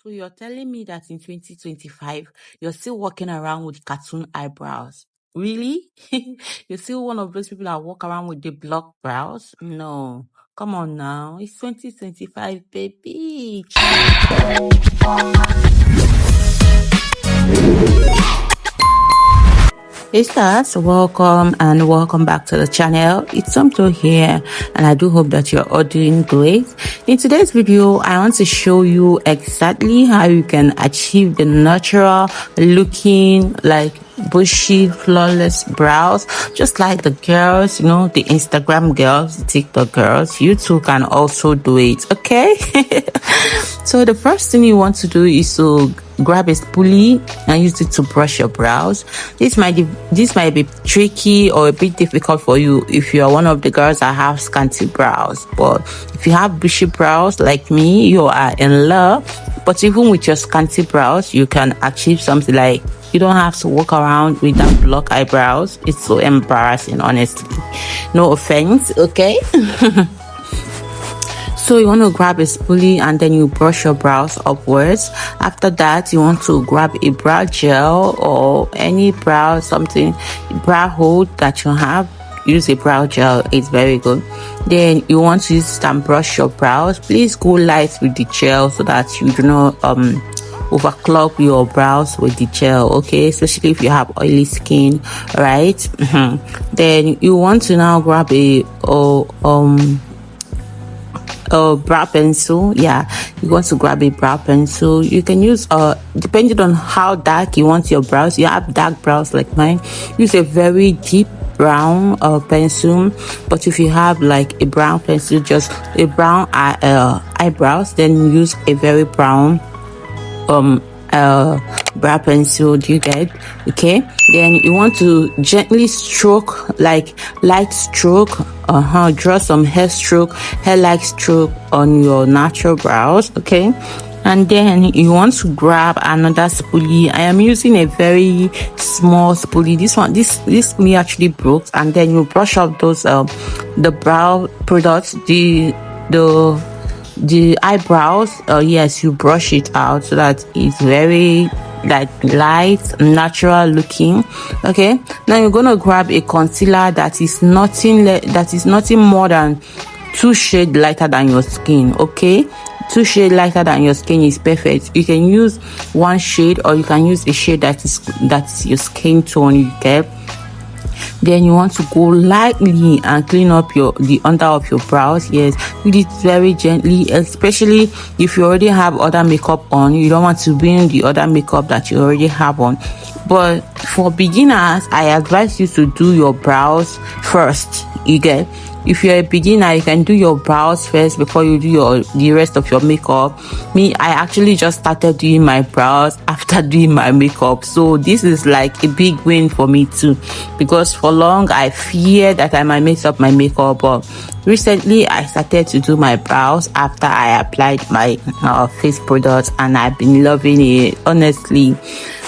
So you're telling me that in 2025, you're still walking around with cartoon eyebrows? Really? You're still one of those people that walk around with the block brows? No. Come on now. It's 2025, baby. Hey stars, welcome and welcome back to the channel. It's Somto here and I do hope that you're all doing great. In today's video, I want to show you exactly how you can achieve the natural looking, like bushy, flawless brows, just like the girls, the Instagram girls, the TikTok girls. You too can also do it, okay? So the first thing you want to do is to grab a spoolie and use it to brush your brows. This might be tricky or a bit difficult for you if you are one of the girls that have scanty brows, but if you have bushy brows like me, you are in love. But even with your scanty brows, you can achieve something. Like, you don't have to walk around with that block eyebrows. It's so embarrassing, honestly. No offense, okay? So you want to grab a spoolie and then you brush your brows upwards. After that, you want to grab a brow gel or any brow hold that you have. Use a brow gel, it's very good. Then you want to use it and brush your brows. Please go light with the gel so that you do not overclog your brows with the gel, okay? Especially if you have oily skin, right? Then you want to now grab a brow pencil. You want to grab a brow pencil. You can use depending on how dark you want your brows. You have dark brows like mine, use a very deep brown pencil. But if you have like a brown pencil, just a brown eyebrows, then use a very brown brow pencil. Do you get? Okay, then you want to gently stroke, like light stroke, draw some hair like stroke on your natural brows, okay? And then you want to grab another spoolie. I am using a very small spoolie. This spoolie actually broke, and then you brush up those the brow products, the eyebrows. Yes, you brush it out so that it's very like light, natural looking. Okay, now you're gonna grab a concealer that is nothing more than 2 shades lighter than your skin. Okay, 2 shades lighter than your skin is perfect. You can use 1 shade or you can use a shade that is your skin tone. You get? Then you want to go lightly and clean up the under of your brows. Yes, do it very gently, especially if you already have other makeup on. You don't want to bring the other makeup that you already have on. But for beginners, I advise you to do your brows first. You get? If you're a beginner, you can do your brows first before you do the rest of your makeup. Me, I actually just started doing my brows after doing my makeup. So this is like a big win for me too, because for long I feared that I might mess up my makeup, but recently I started to do my brows after I applied my face products, and I've been loving it, honestly.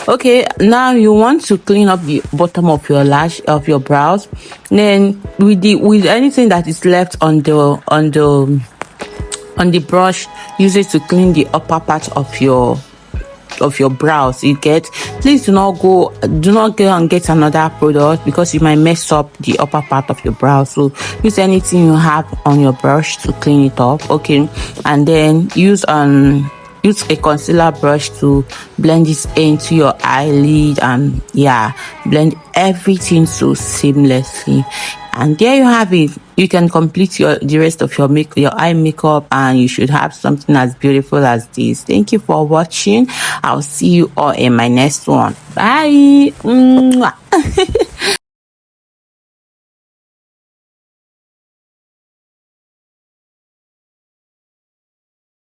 Okay, now you want to clean up the bottom of your brows. Then with anything that is left on the brush, use it to clean the upper part of your brows. You get? Please do not go and get another product, because you might mess up the upper part of your brow. So use anything you have on your brush to clean it up, okay? And then use a concealer brush to blend this into your eyelid, and blend everything so seamlessly. And there you have it. You can complete the rest of your eye makeup, and you should have something as beautiful as this. Thank you for watching. I'll see you all in my next one. Bye.